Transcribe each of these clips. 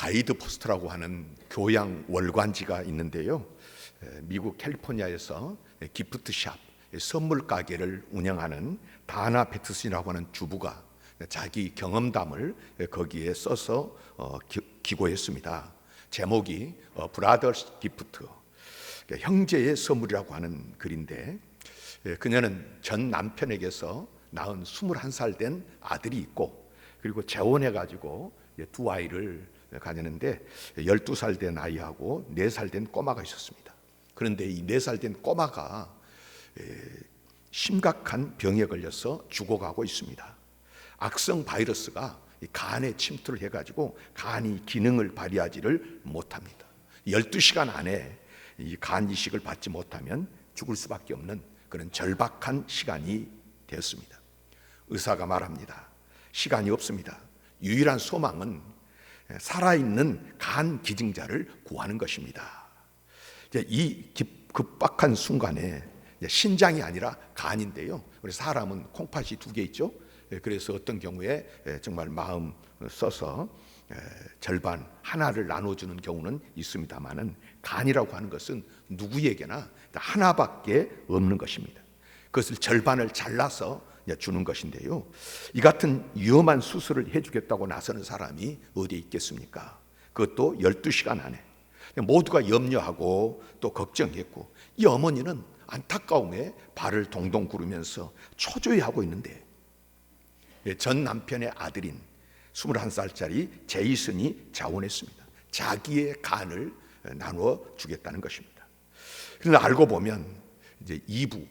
가이드 포스트라고 하는 교양 월간지가 있는데요. 미국 캘리포니아에서 기프트샵, 선물 가게를 운영하는 다나 패트슨이라고 하는 주부가 자기 경험담을 거기에 써서 기고했습니다. 제목이 브라더스 기프트, 형제의 선물이라고 하는 글인데, 그녀는 전 남편에게서 낳은 21살 된 아들이 있고, 그리고 재혼해가지고 두 아이를 가졌는데 12살 된 아이하고 4살 된 꼬마가 있었습니다. 그런데 이 4살 된 꼬마가 심각한 병에 걸려서 죽어가고 있습니다. 악성 바이러스가 간에 침투를 해가지고 간이 기능을 발휘하지를 못합니다. 12시간 안에 이 간 이식을 받지 못하면 죽을 수밖에 없는 그런 절박한 시간이 되었습니다. 의사가 말합니다. 시간이 없습니다. 유일한 소망은 살아있는 간 기증자를 구하는 것입니다. 이 급박한 순간에 신장이 아니라 간인데요. 우리 사람은 콩팥이 2개 있죠. 그래서 어떤 경우에 정말 마음 써서 절반 하나를 나눠주는 경우는 있습니다만은, 간이라고 하는 것은 누구에게나 하나밖에 없는 것입니다. 그것을 절반을 잘라서 주는 것인데요. 이 같은 위험한 수술을 해주겠다고 나서는 사람이 어디에 있겠습니까? 그것도 12시간 안에. 모두가 염려하고 또 걱정했고, 이 어머니는 안타까움에 발을 동동 구르면서 초조해하고 있는데, 전 남편의 아들인 21살짜리 제이슨이 자원했습니다. 자기의 간을 나누어 주겠다는 것입니다. 그런데 알고 보면 이제 이부,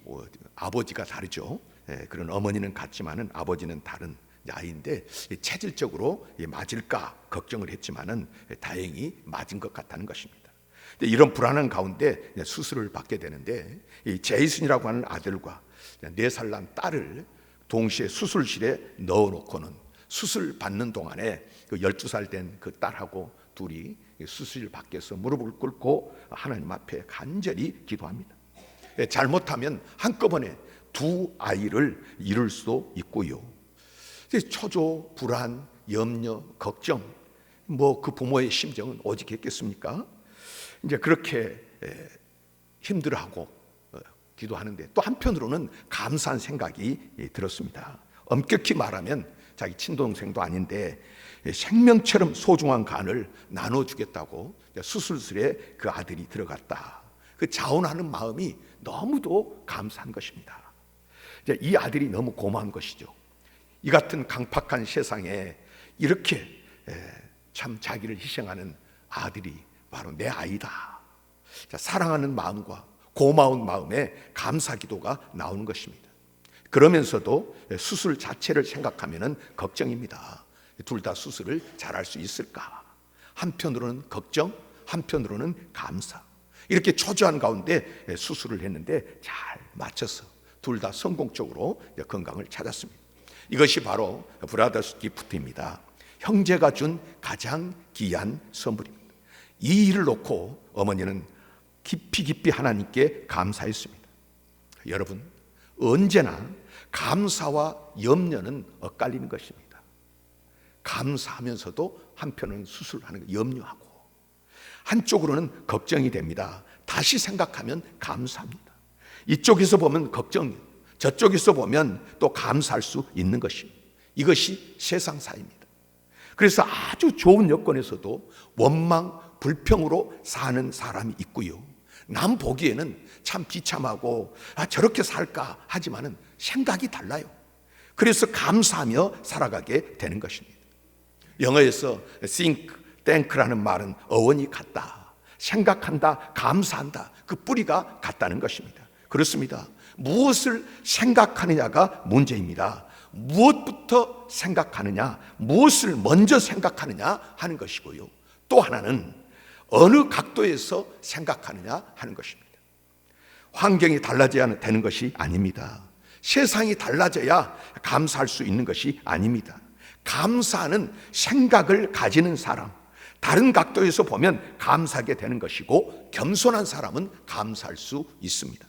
아버지가 다르죠. 그런 어머니는 같지만은 아버지는 다른 아이인데, 체질적으로 맞을까 걱정을 했지만은 다행히 맞은 것 같다는 것입니다. 이런 불안한 가운데 수술을 받게 되는데, 이 제이슨이라고 하는 아들과 4살 난 딸을 동시에 수술실에 넣어놓고는 수술 받는 동안에 그 12살 된 그 딸하고 둘이 수술실 밖에서 무릎을 꿇고 하나님 앞에 간절히 기도합니다. 잘못하면 한꺼번에 2 아이를 잃을 수도 있고요. 초조, 불안, 염려, 걱정, 그 부모의 심정은 오직했겠습니까? 이제 그렇게 힘들어하고 기도하는데, 또 한편으로는 감사한 생각이 들었습니다. 엄격히 말하면 자기 친동생도 아닌데 생명처럼 소중한 간을 나눠주겠다고 수술실에 그 아들이 들어갔다. 그 자원하는 마음이 너무도 감사한 것입니다. 이 아들이 너무 고마운 것이죠. 이 같은 강팍한 세상에 이렇게 참 자기를 희생하는 아들이 바로 내 아이다. 사랑하는 마음과 고마운 마음에 감사 기도가 나오는 것입니다. 그러면서도 수술 자체를 생각하면 걱정입니다. 둘 다 수술을 잘할 수 있을까? 한편으로는 걱정, 한편으로는 감사. 이렇게 초조한 가운데 수술을 했는데 잘 맞춰서 둘 다 성공적으로 건강을 찾았습니다. 이것이 바로 브라더스 기프트입니다. 형제가 준 가장 귀한 선물입니다. 이 일을 놓고 어머니는 깊이 하나님께 감사했습니다. 여러분, 언제나 감사와 염려는 엇갈리는 것입니다. 감사하면서도 한편은 수술하는 거 염려하고, 한쪽으로는 걱정이 됩니다. 다시 생각하면 감사합니다. 이쪽에서 보면 걱정, 저쪽에서 보면 또 감사할 수 있는 것입니다. 이것이 세상사입니다. 그래서 아주 좋은 여건에서도 원망, 불평으로 사는 사람이 있고요. 남 보기에는 참 비참하고 저렇게 살까 하지만은 생각이 달라요. 그래서 감사하며 살아가게 되는 것입니다. 영어에서 think, thank라는 말은 어원이 같다. 생각한다, 감사한다. 그 뿌리가 같다는 것입니다. 그렇습니다. 무엇을 생각하느냐가 문제입니다. 무엇부터 생각하느냐, 무엇을 먼저 생각하느냐 하는 것이고요. 또 하나는 어느 각도에서 생각하느냐 하는 것입니다. 환경이 달라져야 되는 것이 아닙니다. 세상이 달라져야 감사할 수 있는 것이 아닙니다. 감사하는 생각을 가지는 사람, 다른 각도에서 보면 감사하게 되는 것이고, 겸손한 사람은 감사할 수 있습니다.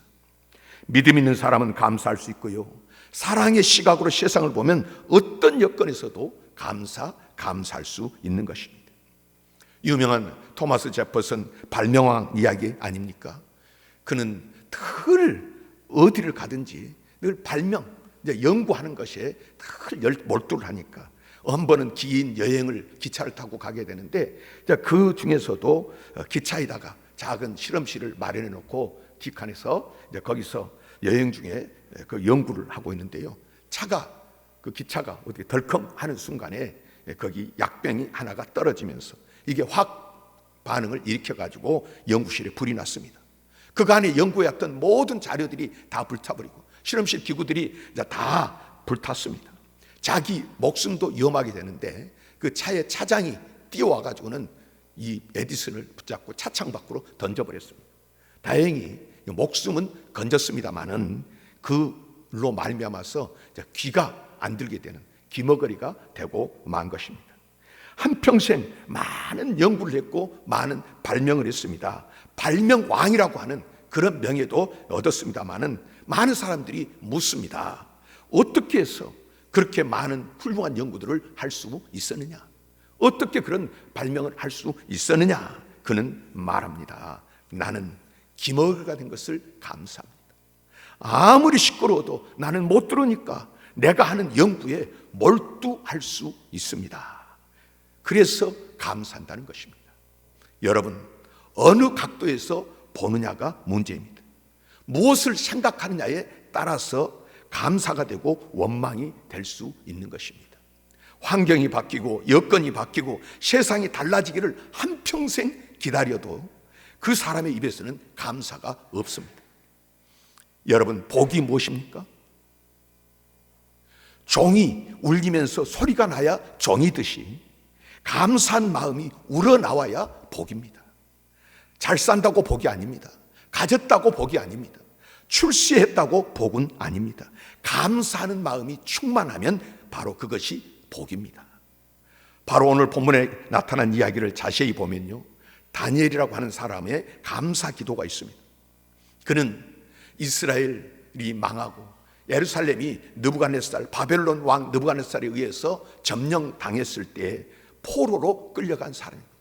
믿음 있는 사람은 감사할 수 있고요, 사랑의 시각으로 세상을 보면 어떤 여건에서도 감사할 수 있는 것입니다. 유명한 토마스 제퍼슨 발명왕 이야기 아닙니까? 그는 늘 어디를 가든지 늘 발명, 이제 연구하는 것에 늘 몰두를 하니까 한 번은 긴 여행을 기차를 타고 가게 되는데, 그 중에서도 기차에다가 작은 실험실을 마련해 놓고 뒷칸에서 거기서 여행 중에 그 연구를 하고 있는데요. 그 기차가 어떻게 덜컹 하는 순간에 거기 약병이 하나가 떨어지면서 이게 확 반응을 일으켜 가지고 연구실에 불이 났습니다. 그간에 연구해왔던 모든 자료들이 다 불타버리고 실험실 기구들이 다 불탔습니다. 자기 목숨도 위험하게 되는데 그 차의 차장이 뛰어와 가지고는 이 에디슨을 붙잡고 차창 밖으로 던져버렸습니다. 다행히 목숨은 건졌습니다마는 그로 말미암아서 귀가 안 들게 되는 귀머거리가 되고 만 것입니다. 한평생 많은 연구를 했고 많은 발명을 했습니다. 발명왕이라고 하는 그런 명예도 얻었습니다마는 많은 사람들이 묻습니다. 어떻게 해서 그렇게 많은 훌륭한 연구들을 할 수 있었느냐? 어떻게 그런 발명을 할 수 있었느냐? 그는 말합니다. 나는 기머거리가 된 것을 감사합니다. 아무리 시끄러워도 나는 못 들으니까 내가 하는 연구에 몰두할 수 있습니다. 그래서 감사한다는 것입니다. 여러분, 어느 각도에서 보느냐가 문제입니다. 무엇을 생각하느냐에 따라서 감사가 되고 원망이 될 수 있는 것입니다. 환경이 바뀌고 여건이 바뀌고 세상이 달라지기를 한평생 기다려도 그 사람의 입에서는 감사가 없습니다. 여러분, 복이 무엇입니까? 종이 울리면서 소리가 나야 종이듯이 감사한 마음이 우러나와야 복입니다. 잘 산다고 복이 아닙니다. 가졌다고 복이 아닙니다. 출세했다고 복은 아닙니다. 감사하는 마음이 충만하면 바로 그것이 복입니다. 바로 오늘 본문에 나타난 이야기를 자세히 보면요, 다니엘이라고 하는 사람의 감사 기도가 있습니다. 그는 이스라엘이 망하고 예루살렘이 바벨론 왕 느부갓네살에 의해서 점령당했을 때 포로로 끌려간 사람입니다.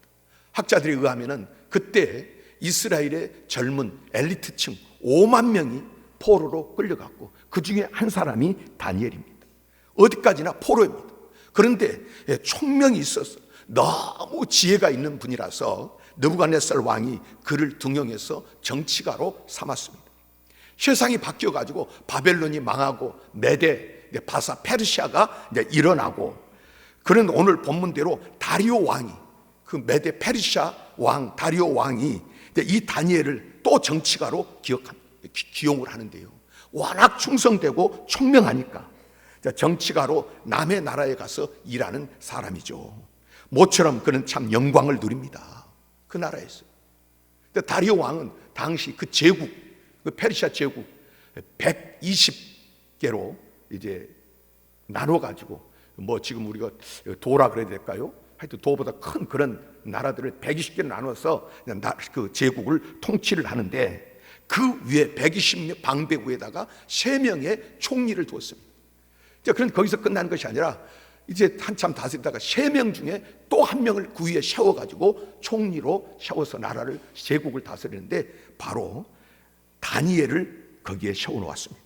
학자들에 의하면 그때 이스라엘의 젊은 엘리트층 5만 명이 포로로 끌려갔고 그 중에 한 사람이 다니엘입니다. 어디까지나 포로입니다. 그런데 총명이 있어서 너무 지혜가 있는 분이라서 느부갓네살 왕이 그를 등용해서 정치가로 삼았습니다. 세상이 바뀌어가지고 바벨론이 망하고 메데, 바사, 페르시아가 이제 일어나고, 그는 오늘 본문대로 다리오 왕이, 그 메데 페르시아 왕 다리오 왕이 이 다니엘을 또 정치가로 기용을 하는데요, 워낙 충성되고 총명하니까 정치가로 남의 나라에 가서 일하는 사람이죠. 모처럼 그는 참 영광을 누립니다. 그 나라에서. 다리오 왕은 당시 그 제국, 그 페르시아 제국 120개로 이제 나눠가지고, 지금 우리가 도라 그래야 될까요? 하여튼 도보다 큰 그런 나라들을 120개로 나눠서 그 제국을 통치를 하는데, 그 위에 120명 방배구에다가 3명의 총리를 두었습니다. 그런데 거기서 끝나는 것이 아니라 이제 한참 다스리다가 3명 중에 또 1명을 그 위에 세워가지고 총리로 세워서 나라를, 제국을 다스리는데 바로 다니엘을 거기에 세워놓았습니다.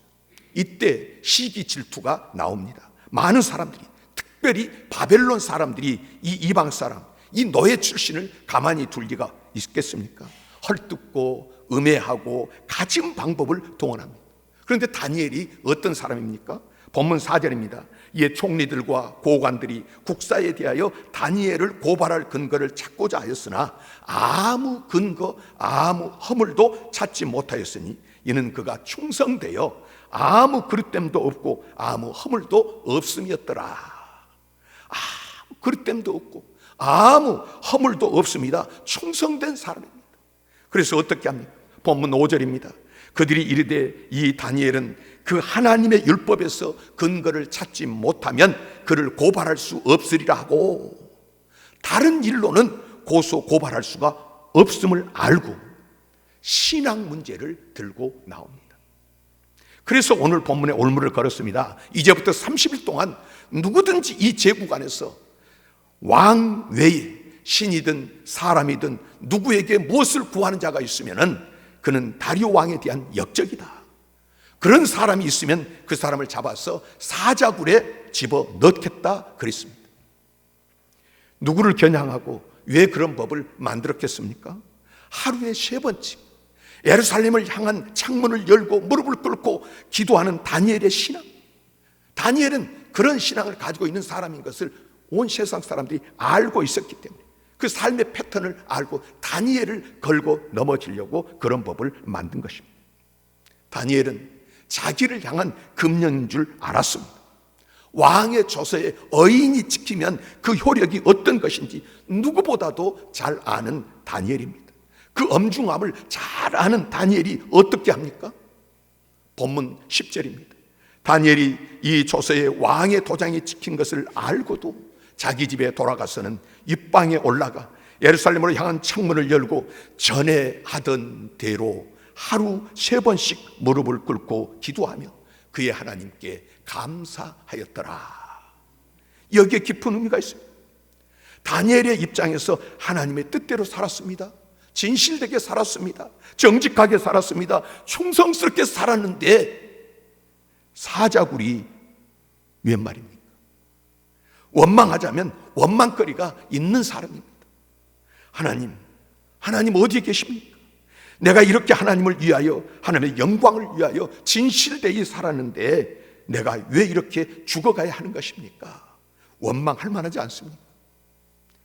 이때 시기 질투가 나옵니다. 많은 사람들이, 특별히 바벨론 사람들이 이 이방 사람, 이 노예 출신을 가만히 둘 리가 있겠습니까? 헐뜯고 음해하고 가진 방법을 동원합니다. 그런데 다니엘이 어떤 사람입니까? 본문 4절입니다. 이에 총리들과 고관들이 국사에 대하여 다니엘을 고발할 근거를 찾고자 하였으나 아무 근거, 아무 허물도 찾지 못하였으니 이는 그가 충성되어 아무 그릇됨도 없고 아무 허물도 없음이었더라. 아무 그릇됨도 없고 아무 허물도 없습니다. 충성된 사람입니다. 그래서 어떻게 합니까? 본문 5절입니다. 그들이 이르되 이 다니엘은 그 하나님의 율법에서 근거를 찾지 못하면 그를 고발할 수 없으리라 하고, 다른 일로는 고발할 수가 없음을 알고 신앙 문제를 들고 나옵니다. 그래서 오늘 본문에 올무를 걸었습니다. 이제부터 30일 동안 누구든지 이 제국 안에서 왕 외에 신이든 사람이든 누구에게 무엇을 구하는 자가 있으면은 그는 다리오 왕에 대한 역적이다. 그런 사람이 있으면 그 사람을 잡아서 사자굴에 집어 넣겠다 그랬습니다. 누구를 겨냥하고 왜 그런 법을 만들었겠습니까? 하루에 3번씩 예루살렘을 향한 창문을 열고 무릎을 꿇고 기도하는 다니엘의 신앙. 다니엘은 그런 신앙을 가지고 있는 사람인 것을 온 세상 사람들이 알고 있었기 때문에 그 삶의 패턴을 알고 다니엘을 걸고 넘어지려고 그런 법을 만든 것입니다. 다니엘은 자기를 향한 금령인 줄 알았습니다. 왕의 조서에 어인이 찍히면 그 효력이 어떤 것인지 누구보다도 잘 아는 다니엘입니다. 그 엄중함을 잘 아는 다니엘이 어떻게 합니까? 본문 10절입니다. 다니엘이 이 조서에 왕의 도장이 찍힌 것을 알고도 자기 집에 돌아가서는 입방에 올라가 예루살렘으로 향한 창문을 열고 전에 하던 대로 하루 3번씩 무릎을 꿇고 기도하며 그의 하나님께 감사하였더라. 여기에 깊은 의미가 있습니다. 다니엘의 입장에서 하나님의 뜻대로 살았습니다. 진실되게 살았습니다. 정직하게 살았습니다. 충성스럽게 살았는데 사자굴이 웬 말입니까? 원망하자면 원망거리가 있는 사람입니다. 하나님 어디에 계십니까? 내가 이렇게 하나님을 위하여, 하나님의 영광을 위하여 진실되게 살았는데 내가 왜 이렇게 죽어가야 하는 것입니까? 원망할 만하지 않습니까?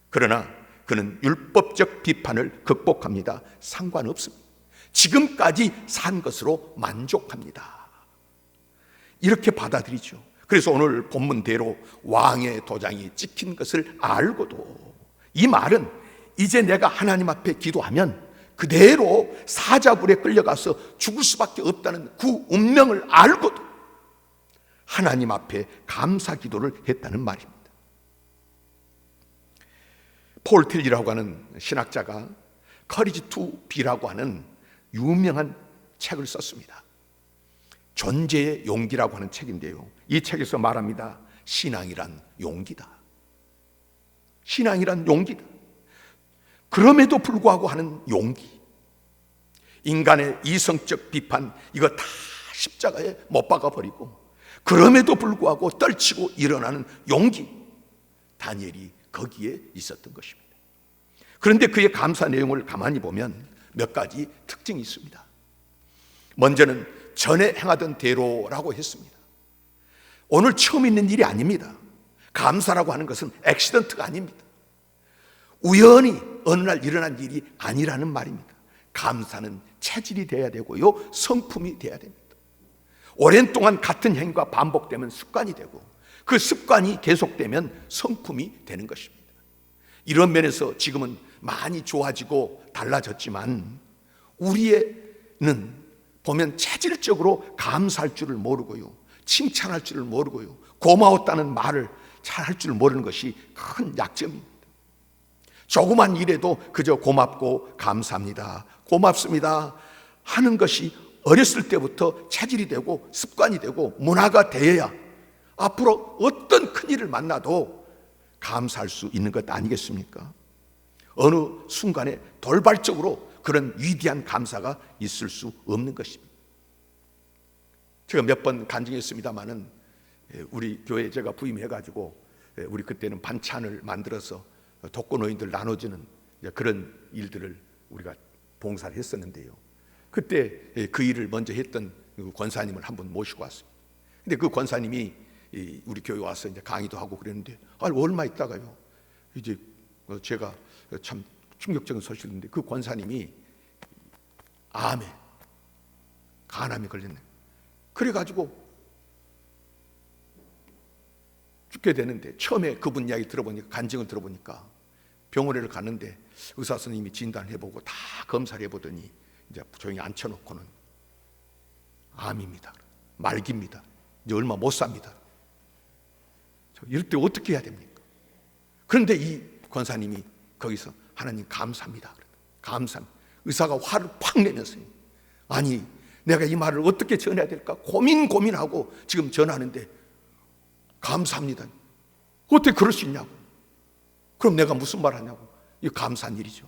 그러나 그는 율법적 비판을 극복합니다. 상관없습니다. 지금까지 산 것으로 만족합니다. 이렇게 받아들이죠. 그래서 오늘 본문대로 왕의 도장이 찍힌 것을 알고도, 이 말은 이제 내가 하나님 앞에 기도하면 그대로 사자굴에 끌려가서 죽을 수밖에 없다는 그 운명을 알고도 하나님 앞에 감사 기도를 했다는 말입니다. 폴 틸리라고 하는 신학자가 커리지 투 비라고 하는 유명한 책을 썼습니다. 존재의 용기라고 하는 책인데요, 이 책에서 말합니다. 신앙이란 용기다. 신앙이란 용기다. 그럼에도 불구하고 하는 용기. 인간의 이성적 비판, 이거 다 십자가에 못 박아버리고 그럼에도 불구하고 떨치고 일어나는 용기. 다니엘이 거기에 있었던 것입니다. 그런데 그의 감사 내용을 가만히 보면 몇 가지 특징이 있습니다. 먼저는 전에 행하던 대로라고 했습니다. 오늘 처음 있는 일이 아닙니다. 감사라고 하는 것은 액시던트가 아닙니다. 우연히 어느 날 일어난 일이 아니라는 말입니다. 감사는 체질이 돼야 되고요, 성품이 돼야 됩니다. 오랜 동안 같은 행위가 반복되면 습관이 되고 그 습관이 계속되면 성품이 되는 것입니다. 이런 면에서 지금은 많이 좋아지고 달라졌지만 우리는 보면 체질적으로 감사할 줄을 모르고요, 칭찬할 줄을 모르고요, 고마웠다는 말을 잘 할 줄 모르는 것이 큰 약점입니다. 조그만 일에도 그저 고맙고 감사합니다, 고맙습니다 하는 것이 어렸을 때부터 체질이 되고 습관이 되고 문화가 되어야 앞으로 어떤 큰일을 만나도 감사할 수 있는 것 아니겠습니까? 어느 순간에 돌발적으로 그런 위대한 감사가 있을 수 없는 것입니다. 제가 몇 번 간증했습니다마는 우리 교회에 제가 부임해가지고 우리 그때는 반찬을 만들어서 독거노인들 나눠주는 그런 일들을 우리가 봉사를 했었는데요, 그때 그 일을 먼저 했던 권사님을 한 분 모시고 왔습니다. 근데 그 권사님이 우리 교회 와서 이제 강의도 하고 그랬는데, 얼마 있다가요, 이제 제가 참 충격적인 소식인데 그 권사님이 암에, 간암에 걸렸네. 그래가지고 죽게 되는데, 처음에 그분 이야기 들어보니까, 간증을 들어보니까 병원에 갔는데 의사 선생님이 진단을 해보고 다 검사를 해보더니 이제 조용히 앉혀놓고는 암입니다, 말기입니다, 이제 얼마 못 삽니다. 이럴 때 어떻게 해야 됩니까? 그런데 이 권사님이 거기서 하나님 감사합니다, 감사합니다. 의사가 화를 팍 내면서요, 아니 내가 이 말을 어떻게 전해야 될까 고민하고 지금 전하는데 감사합니다, 어떻게 그럴 수 있냐고. 그럼 내가 무슨 말 하냐고. 이 감사한 일이죠.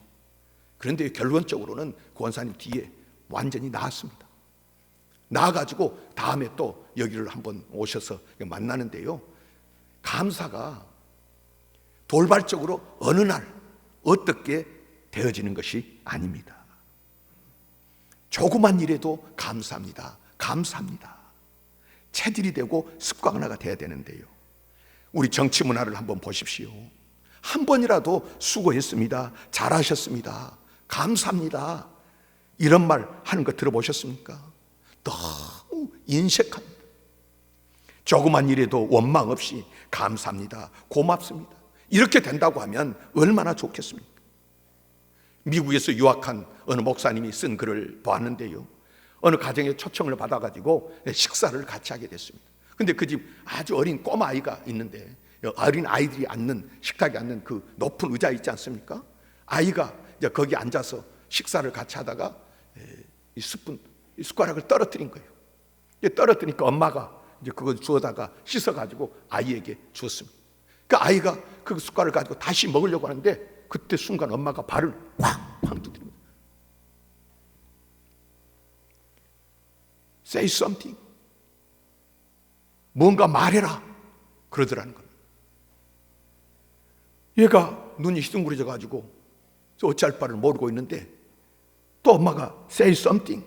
그런데 결론적으로는 권사님 뒤에 완전히 나았습니다. 나아가지고 다음에 또 여기를 한번 오셔서 만나는데요, 감사가 돌발적으로 어느 날 어떻게 되어지는 것이 아닙니다. 조그만 일에도 감사합니다. 감사합니다. 체질이 되고 습관화가 돼야 되는데요, 우리 정치 문화를 한번 보십시오. 한 번이라도 수고했습니다, 잘하셨습니다, 감사합니다, 이런 말 하는 거 들어보셨습니까? 너무 인색합니다. 조그만 일에도 원망 없이 감사합니다, 고맙습니다, 이렇게 된다고 하면 얼마나 좋겠습니까? 미국에서 유학한 어느 목사님이 쓴 글을 보았는데요, 어느 가정에 초청을 받아가지고 식사를 같이 하게 됐습니다. 근데 그 집 아주 어린 꼬마 아이가 있는데, 어린 아이들이 앉는, 식탁에 앉는 그 높은 의자 있지 않습니까? 아이가 이제 거기 앉아서 식사를 같이 하다가 이 숟가락을 떨어뜨린 거예요. 떨어뜨리니까 엄마가 이제 그걸 주워다가 씻어가지고 아이에게 주었습니다. 그 아이가 그 숟가락을 가지고 다시 먹으려고 하는데, 그때 순간 엄마가 발을 쾅쾅 두드립니다. Say something. 뭔가 말해라, 그러더라는 겁니다. 얘가 눈이 희둥그레져 가지고 어찌할 바를 모르고 있는데, 또 엄마가 say something,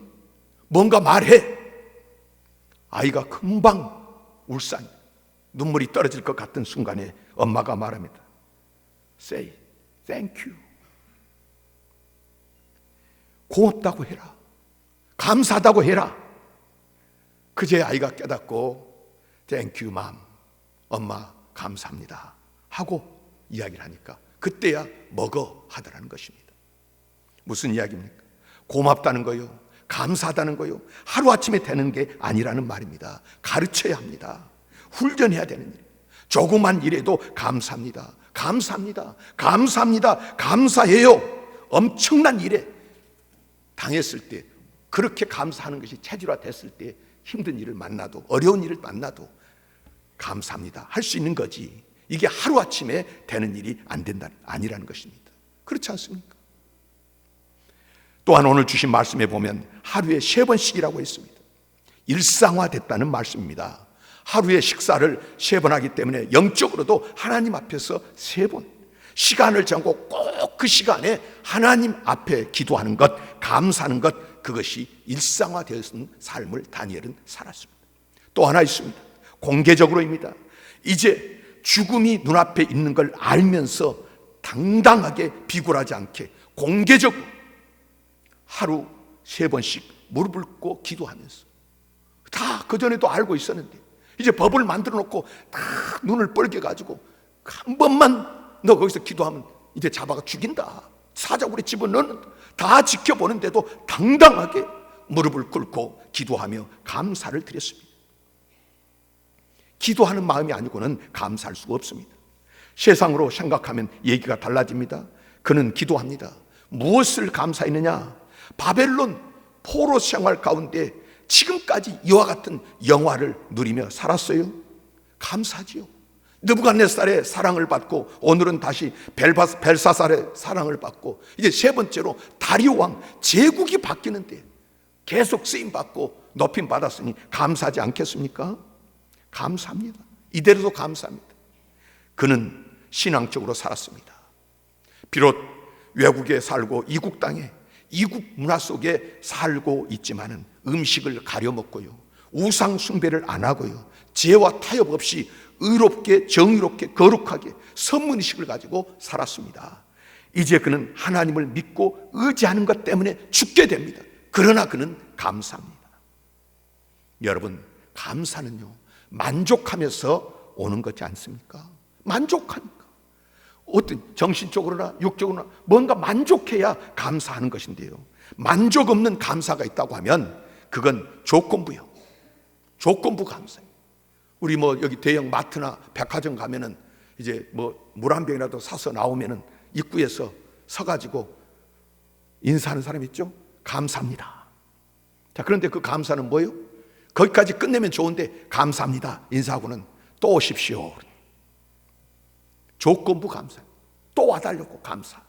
뭔가 말해. 아이가 금방 울상 눈물이 떨어질 것 같은 순간에 엄마가 말합니다. Say thank you. 고맙다고 해라, 감사하다고 해라. 그제 아이가 깨닫고 Thank you, mom. 엄마 감사합니다 하고 이야기를 하니까 그때야 먹어 하더라는 것입니다. 무슨 이야기입니까? 고맙다는 거요, 감사하다는 거요, 하루아침에 되는 게 아니라는 말입니다. 가르쳐야 합니다. 훈련해야 되는 일. 조그만 일에도 감사합니다, 감사합니다, 감사합니다, 감사해요. 엄청난 일에 당했을 때, 그렇게 감사하는 것이 체질화 됐을 때, 힘든 일을 만나도, 어려운 일을 만나도 감사합니다 할 수 있는 거지, 이게 하루아침에 되는 일이 아니라는 것입니다. 그렇지 않습니까? 또한 오늘 주신 말씀에 보면 하루에 3번씩이라고 했습니다. 일상화됐다는 말씀입니다. 하루에 식사를 3번 하기 때문에 영적으로도 하나님 앞에서 3번 시간을 정하고 꼭 그 시간에 하나님 앞에 기도하는 것, 감사하는 것, 그것이 일상화되었는 삶을 다니엘은 살았습니다. 또 하나 있습니다. 공개적으로입니다. 이제 죽음이 눈앞에 있는 걸 알면서 당당하게 비굴하지 않게 공개적으로 하루 3번씩 무릎을 꿇고 기도하면서, 다 그전에도 알고 있었는데 이제 법을 만들어 놓고 다 눈을 뻘게 가지고 한 번만 너 거기서 기도하면 이제 잡아가 죽인다, 사자굴에 집어넣는다, 다 지켜보는데도 당당하게 무릎을 꿇고 기도하며 감사를 드렸습니다. 기도하는 마음이 아니고는 감사할 수가 없습니다. 세상으로 생각하면 얘기가 달라집니다. 그는 기도합니다. 무엇을 감사했느냐? 바벨론 포로 생활 가운데 지금까지 이와 같은 영화를 누리며 살았어요. 감사지요. 느부갓네살의 사랑을 받고 오늘은 다시 벨사살의 사랑을 받고 이제 3번째로 다리오 왕 제국이 바뀌는데 계속 쓰임받고 높임 받았으니 감사하지 않겠습니까? 감사합니다. 이대로도 감사합니다. 그는 신앙적으로 살았습니다. 비록 외국에 살고 이국 땅에 이국 문화 속에 살고 있지만은 음식을 가려 먹고요, 우상 숭배를 안 하고요, 죄와 타협 없이 의롭게 정의롭게 거룩하게 선문의식을 가지고 살았습니다. 이제 그는 하나님을 믿고 의지하는 것 때문에 죽게 됩니다. 그러나 그는 감사합니다. 여러분, 감사는요 만족하면서 오는 거지 않습니까? 만족하니까, 어떤 정신적으로나 육적으로나 뭔가 만족해야 감사하는 것인데요, 만족 없는 감사가 있다고 하면 그건 조건부요. 조건부 감사예요. 우리 여기 대형 마트나 백화점 가면은 이제 물 한 병이라도 사서 나오면은 입구에서 서가지고 인사하는 사람 있죠? 감사합니다. 자, 그런데 그 감사는 뭐예요? 거기까지 끝내면 좋은데 감사합니다 인사하고는 또 오십시오. 조건부 감사. 또 와달라고 감사.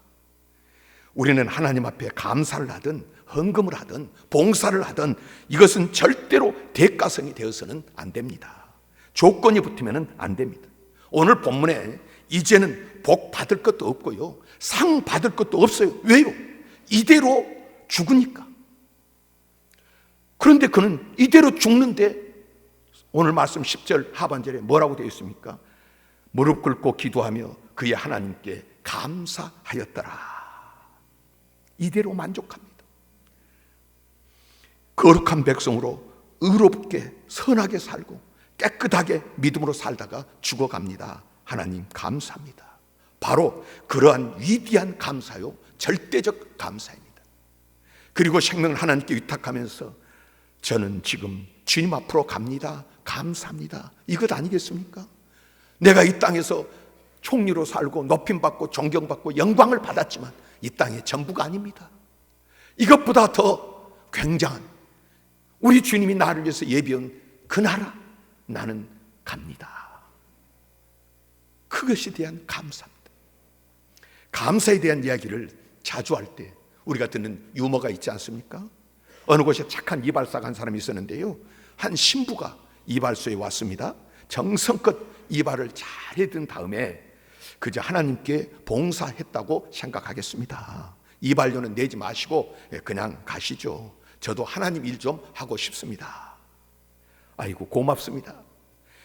우리는 하나님 앞에 감사를 하든 헌금을 하든 봉사를 하든 이것은 절대로 대가성이 되어서는 안 됩니다. 조건이 붙으면 안 됩니다. 오늘 본문에 이제는 복 받을 것도 없고요, 상 받을 것도 없어요. 왜요? 이대로 죽으니까. 그런데 그는 이대로 죽는데 오늘 말씀 10절 하반절에 뭐라고 되어 있습니까? 무릎 꿇고 기도하며 그의 하나님께 감사하였더라. 이대로 만족합니다. 거룩한 백성으로 의롭게 선하게 살고 깨끗하게 믿음으로 살다가 죽어갑니다. 하나님 감사합니다. 바로 그러한 위대한 감사요, 절대적 감사입니다. 그리고 생명을 하나님께 위탁하면서 저는 지금 주님 앞으로 갑니다, 감사합니다, 이것 아니겠습니까? 내가 이 땅에서 총리로 살고 높임받고 존경받고 영광을 받았지만 이 땅의 전부가 아닙니다. 이것보다 더 굉장한 우리 주님이 나를 위해서 예비한 그 나라, 나는 갑니다. 그것에 대한 감사입니다. 감사에 대한 이야기를 자주 할 때 우리가 듣는 유머가 있지 않습니까? 어느 곳에 착한 이발사가 한 사람이 있었는데요, 한 신부가 이발소에 왔습니다. 정성껏 이발을 잘 해둔 다음에 그저 하나님께 봉사했다고 생각하겠습니다. 이발료는 내지 마시고 그냥 가시죠. 저도 하나님 일 좀 하고 싶습니다. 아이고 고맙습니다.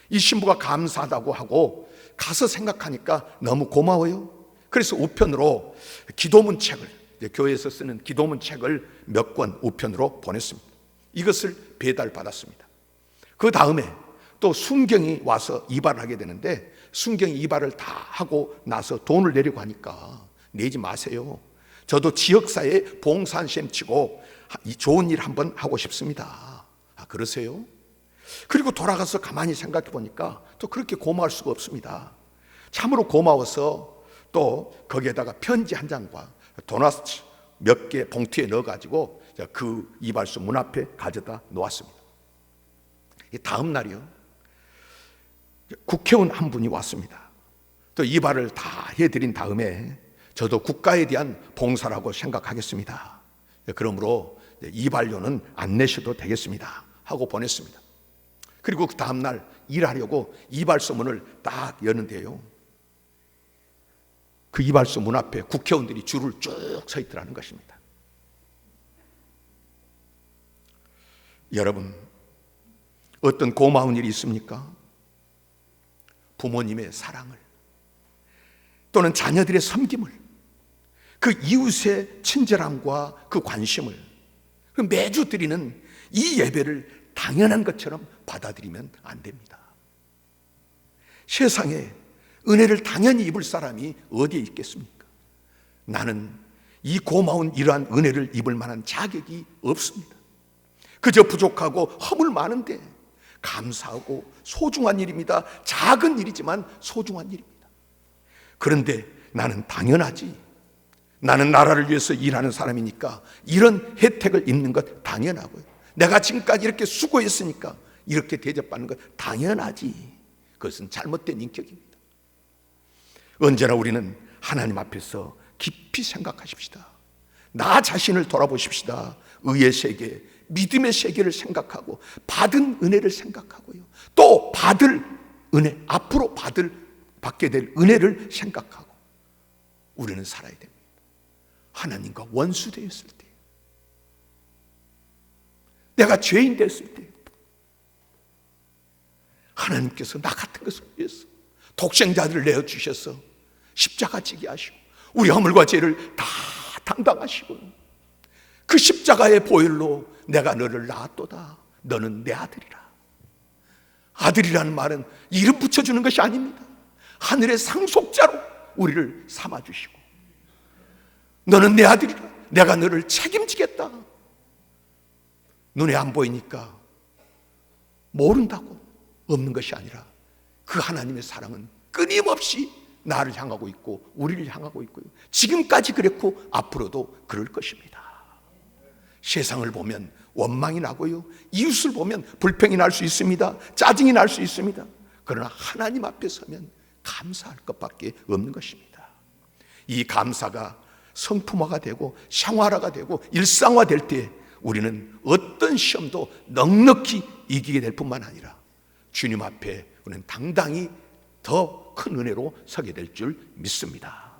이 신부가 감사하다고 하고 가서 생각하니까 너무 고마워요. 그래서 우편으로 기도문 책을, 교회에서 쓰는 기도문 책을 몇 권 우편으로 보냈습니다. 이것을 배달받았습니다. 그 다음에 또 순경이 와서 이발을 하게 되는데 순경이 이발을 다 하고 나서 돈을 내려고 하니까 내지 마세요. 저도 지역사회에 봉사한 셈 치고 좋은 일 한번 하고 싶습니다. 아, 그러세요? 그리고 돌아가서 가만히 생각해 보니까 또 그렇게 고마울 수가 없습니다. 참으로 고마워서 또 거기에다가 편지 한 장과 도넛 몇 개 봉투에 넣어가지고 그 이발소 문 앞에 가져다 놓았습니다. 다음 날이요, 국회의원 한 분이 왔습니다. 또 이발을 다 해드린 다음에 저도 국가에 대한 봉사라고 생각하겠습니다. 그러므로 이발료는 안 내셔도 되겠습니다 하고 보냈습니다. 그리고 그 다음날 일하려고 이발소 문을 딱 여는데요, 그 이발소 문 앞에 국회의원들이 줄을 쭉 서 있더라는 것입니다. 여러분, 어떤 고마운 일이 있습니까? 부모님의 사랑을, 또는 자녀들의 섬김을, 그 이웃의 친절함과 그 관심을 매주 드리는 이 예배를 당연한 것처럼 받아들이면 안 됩니다. 세상에 은혜를 당연히 입을 사람이 어디에 있겠습니까? 나는 이 고마운 이러한 은혜를 입을 만한 자격이 없습니다. 그저 부족하고 허물 많은데 감사하고 소중한 일입니다. 작은 일이지만 소중한 일입니다. 그런데 나는 당연하지, 나는 나라를 위해서 일하는 사람이니까 이런 혜택을 입는 것 당연하고요, 내가 지금까지 이렇게 수고했으니까 이렇게 대접받는 것 당연하지. 그것은 잘못된 인격입니다. 언제나 우리는 하나님 앞에서 깊이 생각하십시다. 나 자신을 돌아보십시다. 의의 세계, 믿음의 세계를 생각하고 받은 은혜를 생각하고요, 또 받을 은혜, 앞으로 받게 될 은혜를 생각하고 우리는 살아야 됩니다. 하나님과 원수 되었을 때, 내가 죄인 됐을 때 하나님께서 나 같은 것을 위해서 독생자들을 내어주셔서 십자가 지게 하시고 우리 허물과 죄를 다 담당하시고 그 십자가의 보혈로 내가 너를 낳았도다, 너는 내 아들이라. 아들이라는 말은 이름 붙여주는 것이 아닙니다. 하늘의 상속자로 우리를 삼아주시고 너는 내 아들이라, 내가 너를 책임지겠다. 눈에 안 보이니까 모른다고 없는 것이 아니라 그 하나님의 사랑은 끊임없이 나를 향하고 있고 우리를 향하고 있고요, 지금까지 그랬고 앞으로도 그럴 것입니다. 세상을 보면 원망이 나고요, 이웃을 보면 불평이 날 수 있습니다. 짜증이 날 수 있습니다. 그러나 하나님 앞에 서면 감사할 것밖에 없는 것입니다. 이 감사가 성품화가 되고 생활화가 되고 일상화될 때 우리는 어떤 시험도 넉넉히 이기게 될 뿐만 아니라 주님 앞에 우리는 당당히 더 큰 은혜로 서게 될 줄 믿습니다.